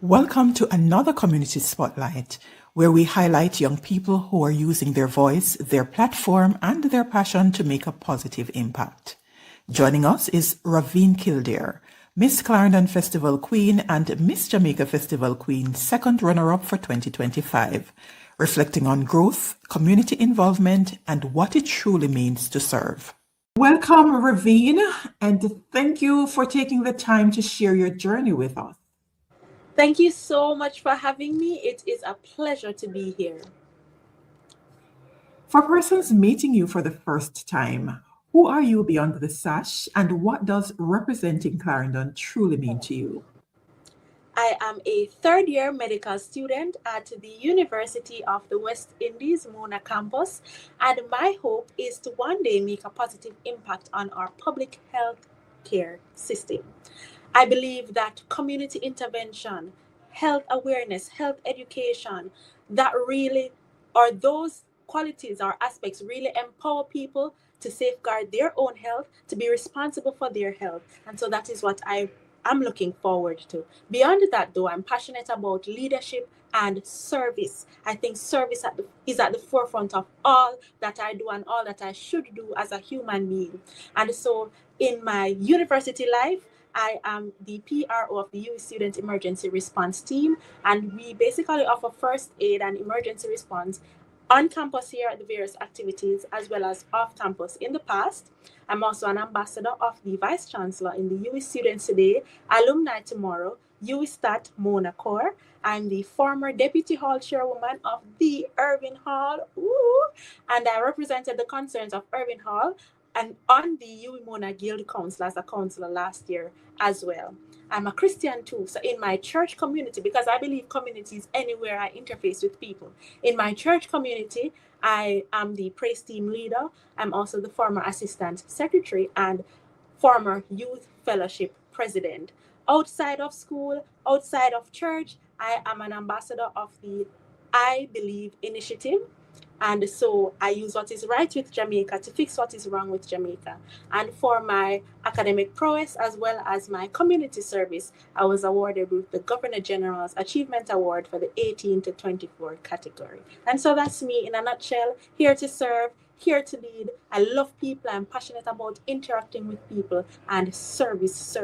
Welcome to another Community Spotlight, where we highlight young people who are using their voice, their platform, and their passion to make a positive impact. Joining us is Rhaveen Kildare, Miss Clarendon Festival Queen and Miss Jamaica Festival Queen, second runner-up for 2025, reflecting on growth, community involvement, and what it truly means to serve. Welcome, Rhaveen, and thank you for taking the time to share your journey with us. Thank you so much for having me. It is a pleasure to be here. For persons meeting you for the first time, who are you beyond the sash, and what does representing Clarendon truly mean to you? I am a third year medical student at the University of the West Indies, Mona campus, and my hope is to one day make a positive impact on our public health care system. I believe that community intervention, health awareness, health education, that really are those qualities or aspects really empower people to safeguard their own health, to be responsible for their health. And so that is what I'm looking forward to. Beyond that, though, I'm passionate about leadership and service. I think service is at the forefront of all that I do and all that I should do as a human being. And so in my university life, I am the PRO of the UE Student Emergency Response Team, and we basically offer first aid and emergency response on campus here at the various activities as well as off campus. In the past, I'm also an ambassador of the Vice Chancellor in the UE Students Today, Alumni Tomorrow, UE Stat Mona Core. I'm the former Deputy Hall Chairwoman of the Irving Hall, and I represented the concerns of Irving Hall and on the UE Mona Guild Council as a councillor last year as well. I'm a Christian too, so in my church community, because I believe community is anywhere I interface with people. In my church community, I am the praise team leader. I'm also the former assistant secretary and former youth fellowship president. Outside of school, outside of church, I am an ambassador of the I Believe initiative. And so I use what is right with Jamaica to fix what is wrong with Jamaica. And for my academic prowess as well as my community service, I was awarded with the Governor General's Achievement Award for the 18 to 24 category. And so that's me in a nutshell, here to serve, here to lead. I love people. I'm passionate about interacting with people, and service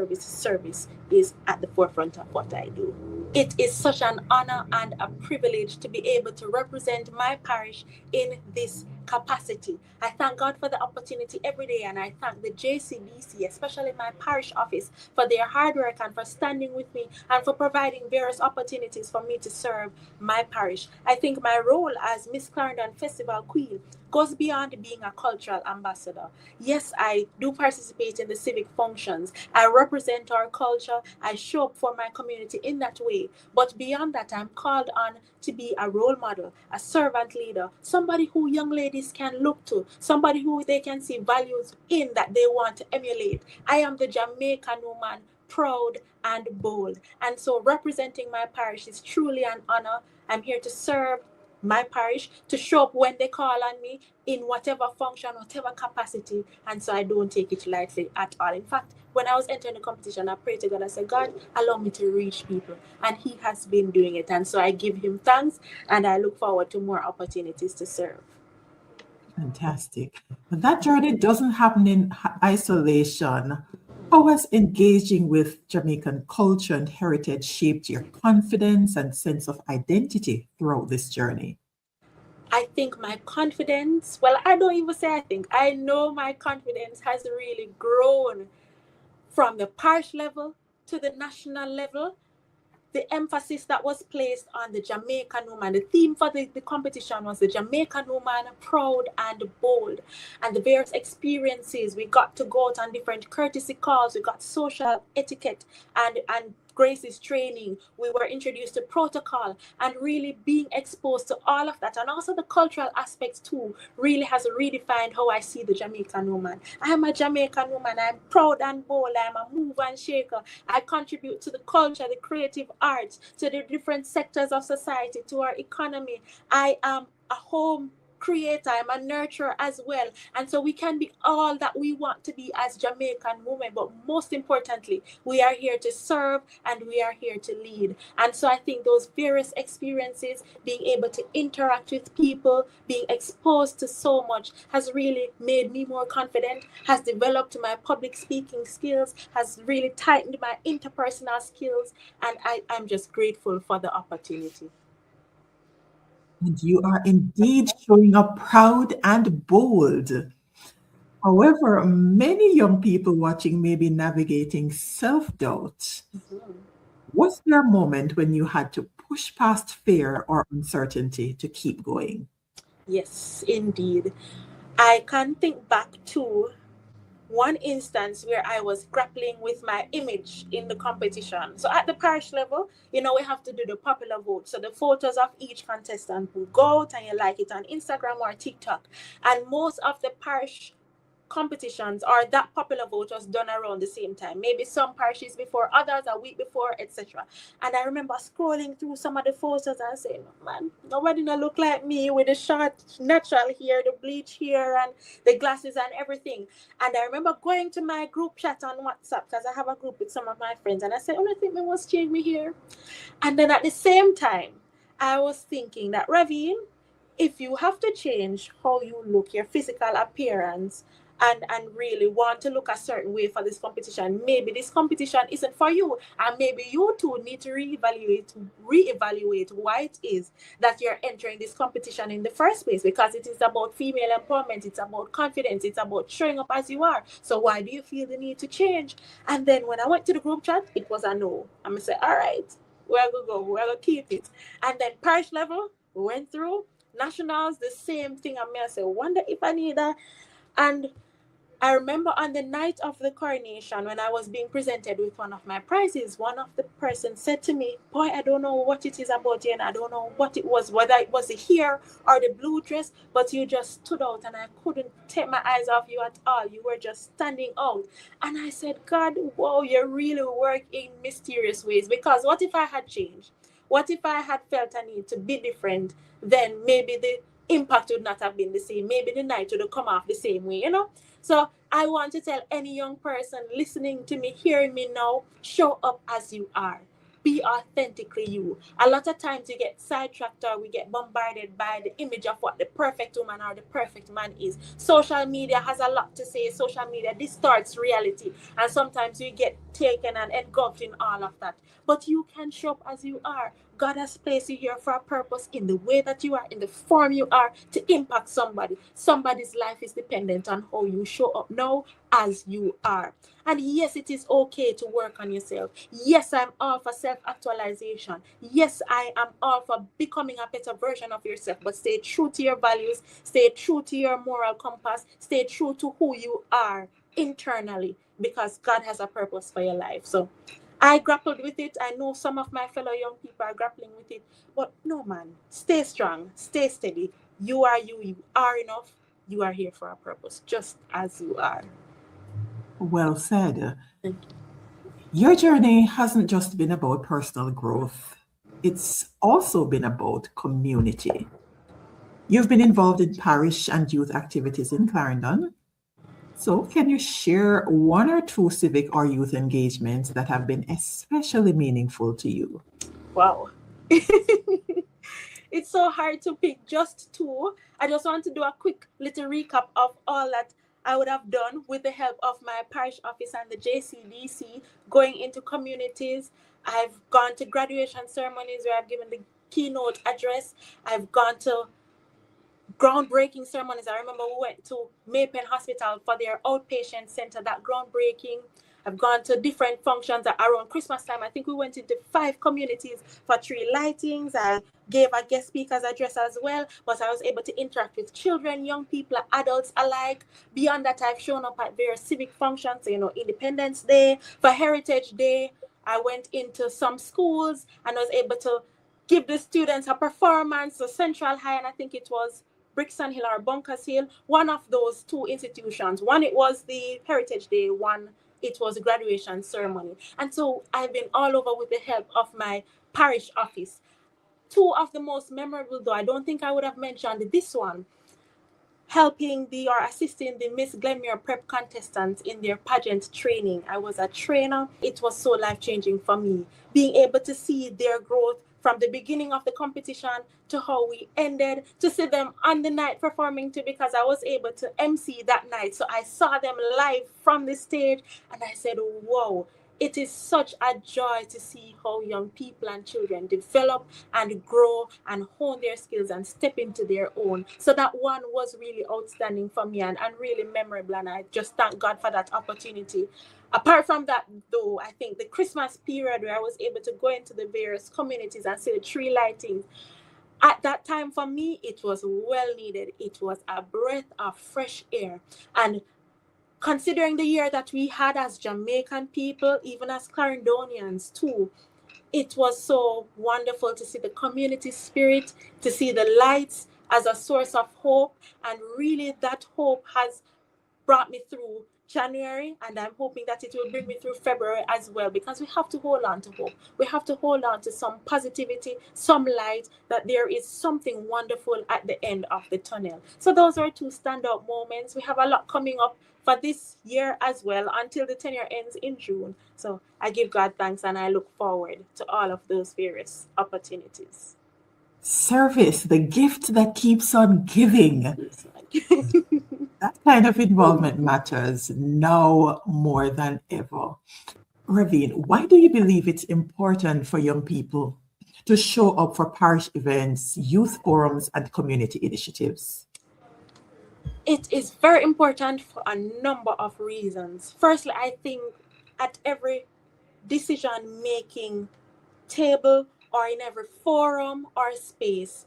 is at the forefront of what I do. It is such an honor and a privilege to be able to represent my parish in this capacity. I thank God for the opportunity every day, and I thank the JCBC, especially my parish office, for their hard work and for standing with me and for providing various opportunities for me to serve my parish. I think my role as Miss Clarendon Festival Queen goes beyond being a cultural ambassador. Yes, I do participate in the civic functions. I represent our culture. I show up for my community in that way. But beyond that, I'm called on to be a role model, a servant leader, somebody who young ladies can look to, somebody who they can see values in that they want to emulate. I am the Jamaican woman, proud and bold. And so representing my parish is truly an honor. I'm here to serve my parish, to show up when they call on me in whatever function, whatever capacity. And so I don't take it lightly at all. In fact, when I was entering the competition, I prayed to God. I said, God, allow me to reach people. And he has been doing it. And so I give him thanks, and I look forward to more opportunities to serve. Fantastic. But that journey doesn't happen in isolation. How has engaging with Jamaican culture and heritage shaped your confidence and sense of identity throughout this journey? I think my confidence, well, I don't even say I think, I know my confidence has really grown from the parish level to the national level. The emphasis that was placed on the Jamaican woman. The theme for the competition was the Jamaican woman, proud and bold. And the various experiences, we got to go out on different courtesy calls, we got social etiquette and Grace's training. We were introduced to protocol, and really being exposed to all of that. And also the cultural aspects too really has redefined how I see the Jamaican woman. I'm a Jamaican woman. I'm proud and bold. I'm a mover and shaker. I contribute to the culture, the creative arts, to the different sectors of society, to our economy. I am a home creator, I'm a nurturer as well. And so we can be all that we want to be as Jamaican women, but most importantly, we are here to serve and we are here to lead. And so I think those various experiences, being able to interact with people, being exposed to so much, has really made me more confident, has developed my public speaking skills, has really tightened my interpersonal skills, and I'm just grateful for the opportunity. And you are indeed showing up proud and bold. However, many young people watching may be navigating self doubt. Was there a moment when you had to push past fear or uncertainty to keep going? Yes, indeed. I can think back to one instance where I was grappling with my image in the competition. So at the parish level, we have to do the popular vote. So the photos of each contestant will go out and you like it on Instagram or TikTok. And most of the parish competitions or that popular vote was done around the same time, maybe some parishes before, others a week before, etc. And I remember scrolling through some of the photos and saying, man, nobody not look like me with the short natural hair, the bleach hair, and the glasses and everything. And I remember going to my group chat on WhatsApp, because I have a group with some of my friends, and I said, I think we must change me here. And then at the same time, I was thinking that, Rhaveen, if you have to change how you look, your physical appearance, and really want to look a certain way for this competition, maybe this competition isn't for you, and maybe you too need to reevaluate why it is that you're entering this competition in the first place, because it is about female empowerment, it's about confidence, it's about showing up as you are. So why do you feel the need to change? And then when I went to the group chat, it was a no. I'm gonna say, all right, we're gonna go, we're gonna keep it. And then parish level, we went through nationals, the same thing. I'm gonna say, wonder if I need that. And I remember on the night of the coronation, when I was being presented with one of my prizes, one of the persons said to me, boy, I don't know what it is about you, and I don't know what it was, whether it was the hair or the blue dress, but you just stood out and I couldn't take my eyes off you at all. You were just standing out. And I said, God, whoa, you really work in mysterious ways, because what if I had changed? What if I had felt a need to be different? Then maybe the impact would not have been the same. Maybe the night would have come off the same way. So I want to tell any young person listening to me, hearing me now, show up as you are. Be authentically you. A lot of times we get sidetracked or we get bombarded by the image of what the perfect woman or the perfect man is. Social media has a lot to say. Social media distorts reality. And sometimes we get taken and engulfed in all of that. But you can show up as you are. God has placed you here for a purpose, in the way that you are, in the form you are, to impact somebody. Somebody's life is dependent on how you show up now as you are. And yes, it is okay to work on yourself. Yes, I'm all for self-actualization. Yes, I am all for becoming a better version of yourself. But stay true to your values. Stay true to your moral compass. Stay true to who you are internally, because God has a purpose for your life. So I grappled with it. I know some of my fellow young people are grappling with it. But no, man, stay strong, stay steady. You are you. You are enough. You are here for a purpose, just as you are. Well said. Thank Your journey hasn't just been about personal growth, it's also been about community. You've been involved in parish and youth activities in Clarendon. So, can you share one or two civic or youth engagements that have been especially meaningful to you? you. Wow. It's so hard to pick just two. I just want to do a quick little recap of all that I would have done with the help of my parish office and the JCDC, going into communities. I've gone to graduation ceremonies where I've given the keynote address. I've gone to groundbreaking ceremonies. I remember we went to Maypen Hospital for their outpatient center, that groundbreaking. I've gone to different functions around Christmas time. I think we went into 5 communities for 3 lightings. I gave a guest speaker's address as well, but I was able to interact with children, young people, adults alike. Beyond that, I've shown up at various civic functions, Independence Day, for Heritage Day. I went into some schools and was able to give the students a performance, so Central High, and I think it was Brixton Hill or Bunkers Hill, one of those 2 institutions. One, it was the Heritage Day, one, it was a graduation ceremony. And so I've been all over with the help of my parish office. 2 of the most memorable, though, I don't think I would have mentioned this one. helping or assisting the Miss Glenmere prep contestants in their pageant training. I was a trainer. It was so life-changing for me. Being able to see their growth from the beginning of the competition to how we ended, to see them on the night performing too, because I was able to MC that night. So I saw them live from the stage and I said, whoa, it is such a joy to see how young people and children develop and grow and hone their skills and step into their own. So that one was really outstanding for me and really memorable. And I just thank God for that opportunity. Apart from that, though, I think the Christmas period where I was able to go into the various communities and see the tree lighting, at that time for me, it was well needed. It was a breath of fresh air. And considering the year that we had as Jamaican people, even as Clarendonians too, it was so wonderful to see the community spirit, to see the lights as a source of hope. And really that hope has brought me through January, and I'm hoping that it will bring me through February as well, because we have to hold on to hope. We have to hold on to some positivity, some light, that there is something wonderful at the end of the tunnel. So those are two standout moments. We have a lot coming up for this year as well until the tenure ends in June. So I give God thanks and I look forward to all of those various opportunities. Service, the gift that keeps on giving. That kind of involvement matters now more than ever. Rhaveen, why do you believe it's important for young people to show up for parish events, youth forums, and community initiatives? It is very important for a number of reasons. Firstly, I think at every decision making table or in every forum or space,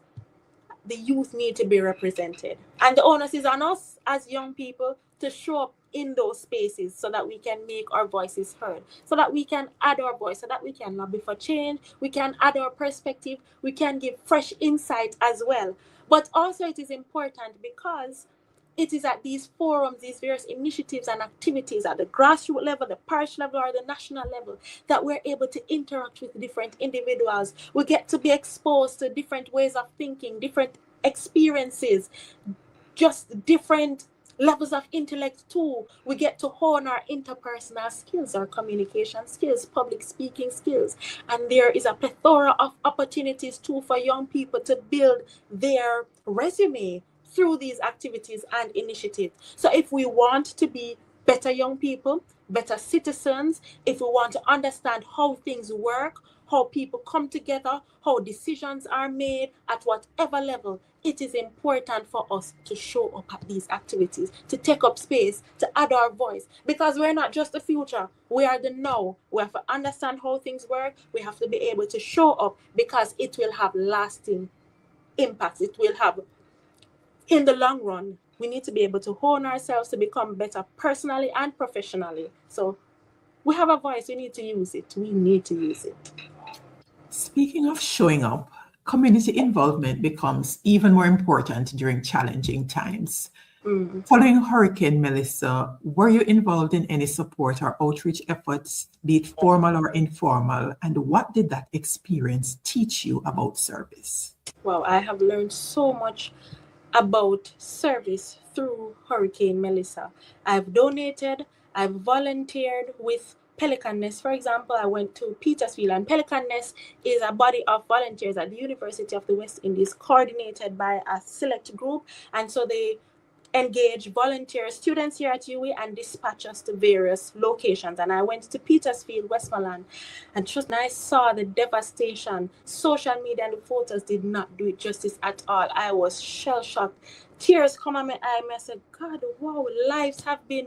the youth need to be represented. And the onus is on us as young people to show up in those spaces so that we can make our voices heard, so that we can add our voice, so that we can lobby for change, we can add our perspective, we can give fresh insight as well. But also it is important because it is at these forums, these various initiatives and activities at the grassroots level, the parish level, or the national level, that we're able to interact with different individuals. We get to be exposed to different ways of thinking, different experiences, just different levels of intellect too. We get to hone our interpersonal skills, our communication skills, public speaking skills. And there is a plethora of opportunities too for young people to build their resume through these activities and initiatives. So if we want to be better young people, better citizens, if we want to understand how things work, how people come together, how decisions are made at whatever level, it is important for us to show up at these activities, to take up space, to add our voice, because we're not just the future, we are the now. We have to understand how things work, we have to be able to show up, because it will have lasting impacts. It will have, in the long run, we need to be able to hone ourselves to become better personally and professionally. So we have a voice, we need to use it. We need to use it. Speaking of showing up, community involvement becomes even more important during challenging times. Following Hurricane Melissa, were you involved in any support or outreach efforts, be it formal or informal? And what did that experience teach you about service? Wow, I have learned so much about service through Hurricane Melissa. I've donated, I've volunteered with Pelican Nest. For example, I went to Petersfield, and Pelican Nest is a body of volunteers at the University of the West Indies, coordinated by a select group. And so they engage volunteer students here at UWI and dispatch us to various locations. And I went to Petersfield, Westmoreland, and just when I saw the devastation, social media and the photos did not do it justice at all. I was shell-shocked. Tears come on my eye, and I said, God, wow, lives have been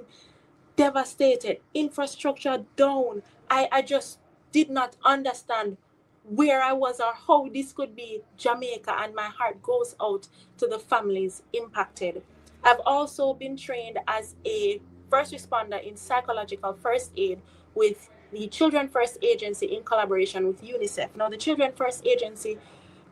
devastated, infrastructure down. I just did not understand where I was or how this could be Jamaica, and my heart goes out to the families impacted. I've also been trained as a first responder in psychological first aid with the Children First Agency in collaboration with UNICEF. Now, the Children First Agency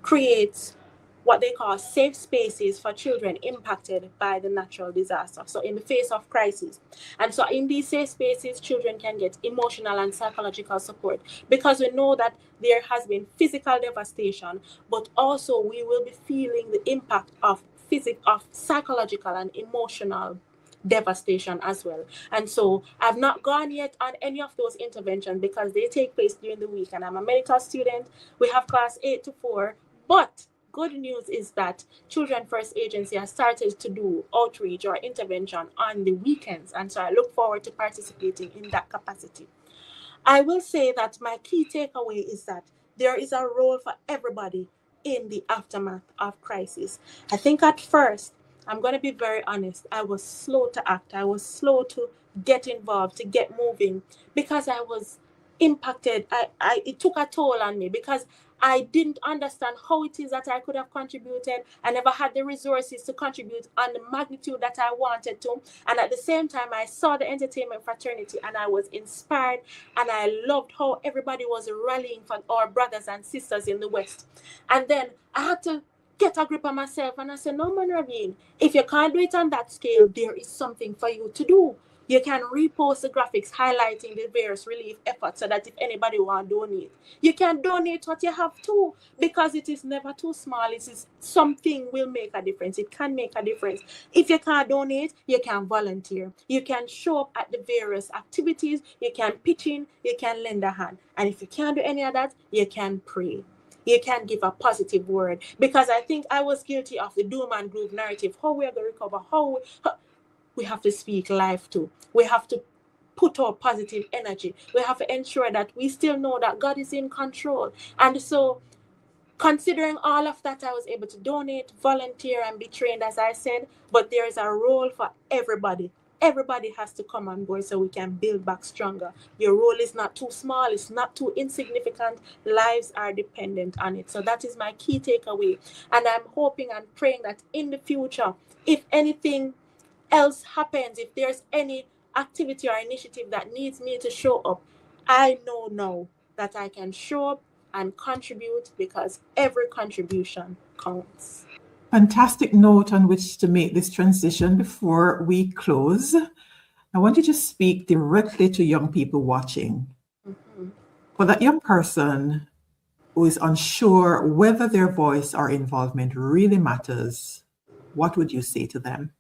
creates what they call safe spaces for children impacted by the natural disaster. So in the face of crisis. And so in these safe spaces, children can get emotional and psychological support, because we know that there has been physical devastation, but also we will be feeling the impact of psychological and emotional devastation as well. And so I've not gone yet on any of those interventions because they take place during the week, and I'm a medical student. We have class 8 to 4, but good news is that Children First Agency has started to do outreach or intervention on the weekends, and so I look forward to participating in that capacity. I will say that my key takeaway is that there is a role for everybody in the aftermath of crisis. I think at first, I'm going to be very honest, I was slow to act. I was slow to get involved, to get moving, because I was impacted. It took a toll on me because I didn't understand how it is that I could have contributed. I never had the resources to contribute on the magnitude that I wanted to. And at the same time, I saw the entertainment fraternity and I was inspired, and I loved how everybody was rallying for our brothers and sisters in the West. And then I had to get a grip on myself, and I said, no, man, Rhaveen, if you can't do it on that scale, there is something for you to do. You can repost the graphics highlighting the various relief efforts so that if anybody want to donate, you can donate what you have to, because it is never too small. It is something will make a difference. It can make a difference. If you can't donate, you can volunteer. You can show up at the various activities. You can pitch in. You can lend a hand. And if you can't do any of that, you can pray. You can give a positive word, because I think I was guilty of the doom and gloom narrative. How we are going to recover? We have to speak life too. We have to put our positive energy. We have to ensure that we still know that God is in control. And so, considering all of that, I was able to donate, volunteer, and be trained, as I said. But there is a role for everybody. Everybody has to come on board so we can build back stronger. Your role is not too small. It's not too insignificant. Lives are dependent on it. So that is my key takeaway. And I'm hoping and praying that in the future, if anything else happens, if there's any activity or initiative that needs me to show up, I know now that I can show up and contribute, because every contribution counts. Fantastic note on which to make this transition before we close. I want you to speak directly to young people watching. Mm-hmm. For that young person who is unsure whether their voice or involvement really matters, what would you say to them?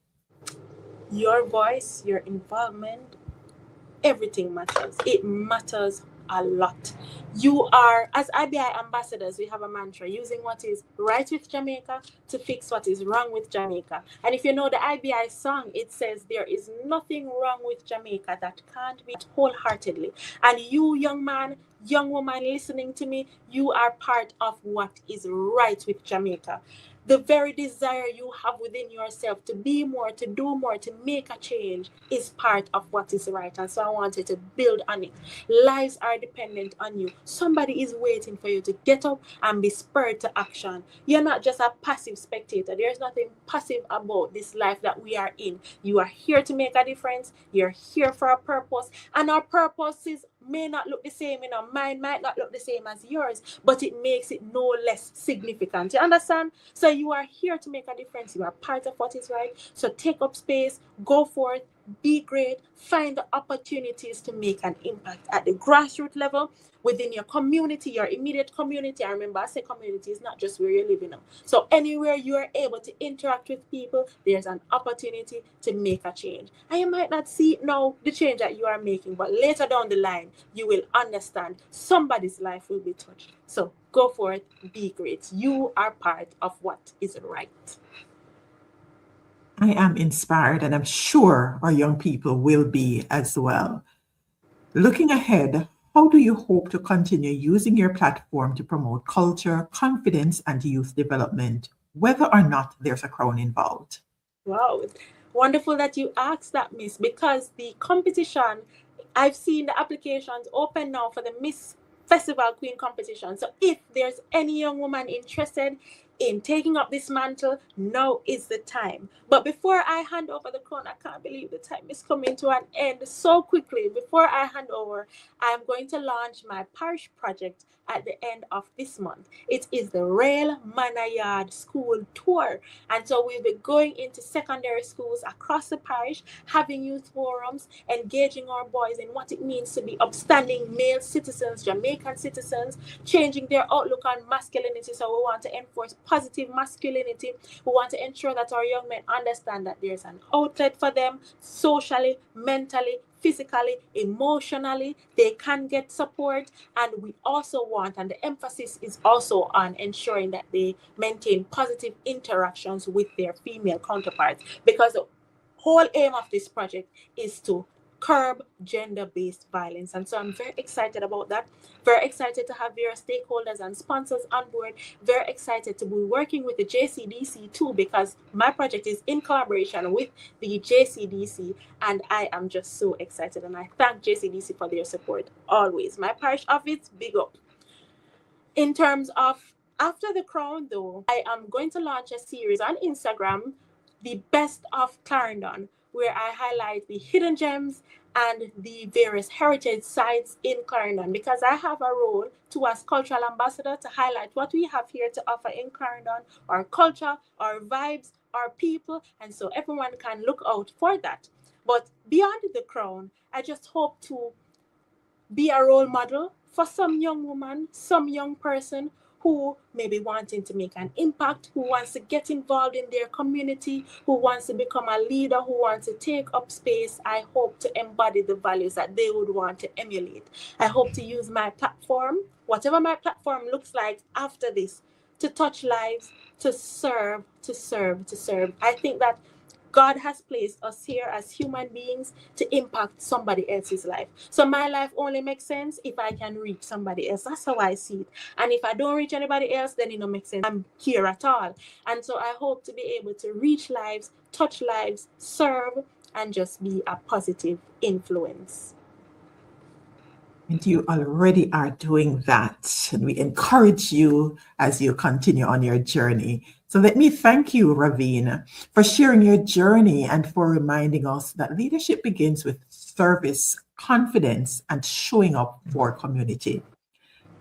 Your voice, your involvement, everything matters. It matters a lot. You are, as IBI ambassadors, we have a mantra: using what is right with Jamaica to fix what is wrong with Jamaica. And if you know the IBI song, it says there is nothing wrong with Jamaica that can't be wholeheartedly. And you, young man, young woman listening to me, you are part of what is right with Jamaica. The very desire you have within yourself to be more, to do more, to make a change is part of what is right. And so I wanted to build on it. Lives are dependent on you. Somebody is waiting for you to get up and be spurred to action. You're not just a passive spectator. There's nothing passive about this life that we are in. You are here to make a difference. You're here for a purpose. And our purposes may not look the same, mine might not look the same as yours, but it makes it no less significant. You understand? So you are here to make a difference. You are part of what is right. So take up space, go forth, be great, find the opportunities to make an impact at the grassroots level, within your community, your immediate community. I remember I say community is not just where you're living now. So anywhere you are able to interact with people, there's an opportunity to make a change. And you might not see now the change that you are making, but later down the line, you will understand somebody's life will be touched. So go for it, be great. You are part of what is right. I am inspired, and I'm sure our young people will be as well. Looking ahead, how do you hope to continue using your platform to promote culture, confidence, and youth development, whether or not there's a crown involved? Wow, wonderful that you asked that, Miss, because the competition, I've seen the applications open now for the Miss Festival Queen competition. So if there's any young woman interested in taking up this mantle, now is the time. But before I hand over the crown, I can't believe the time is coming to an end so quickly. Before I hand over, I'm going to launch my Parish project at the end of this month. It is the Rail Manor Yard School Tour. And so we'll be going into secondary schools across the parish, having youth forums, engaging our boys in what it means to be upstanding male citizens, Jamaican citizens, changing their outlook on masculinity. So we want to enforce positive masculinity. We want to ensure that our young men understand that there's an outlet for them socially, mentally, physically, emotionally. They can get support. And we also want, and the emphasis is also on ensuring that they maintain positive interactions with their female counterparts, because the whole aim of this project is to curb gender-based violence. And so I'm very excited about that. Very excited to have various stakeholders and sponsors on board. Very excited to be working with the JCDC too, because my project is in collaboration with the JCDC, and I am just so excited. And I thank JCDC for their support always. My parish office, big up. In terms of after the crown, though, I am going to launch a series on Instagram, the Best of Clarendon, where I highlight the hidden gems and the various heritage sites in Clarendon, because I have a role to, as cultural ambassador, to highlight what we have here to offer in Clarendon, our culture, our vibes, our people, and so everyone can look out for that. But beyond the crown, I just hope to be a role model for some young woman, some young person who may be wanting to make an impact, who wants to get involved in their community, who wants to become a leader, who wants to take up space. I hope to embody the values that they would want to emulate. I hope to use my platform, whatever my platform looks like after this, to touch lives, to serve, to serve, to serve. I think that God has placed us here as human beings to impact somebody else's life. So my life only makes sense if I can reach somebody else. That's how I see it. And if I don't reach anybody else, then it don't make sense. I'm here at all. And so I hope to be able to reach lives, touch lives, serve, and just be a positive influence. And you already are doing that. And we encourage you as you continue on your journey. So let me thank you, Rhaveen, for sharing your journey and for reminding us that leadership begins with service, confidence, and showing up for community.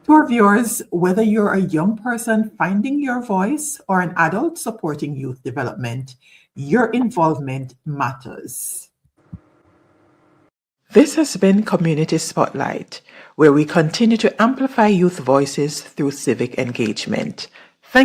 To our viewers, whether you're a young person finding your voice or an adult supporting youth development, your involvement matters. This has been Community Spotlight, where we continue to amplify youth voices through civic engagement.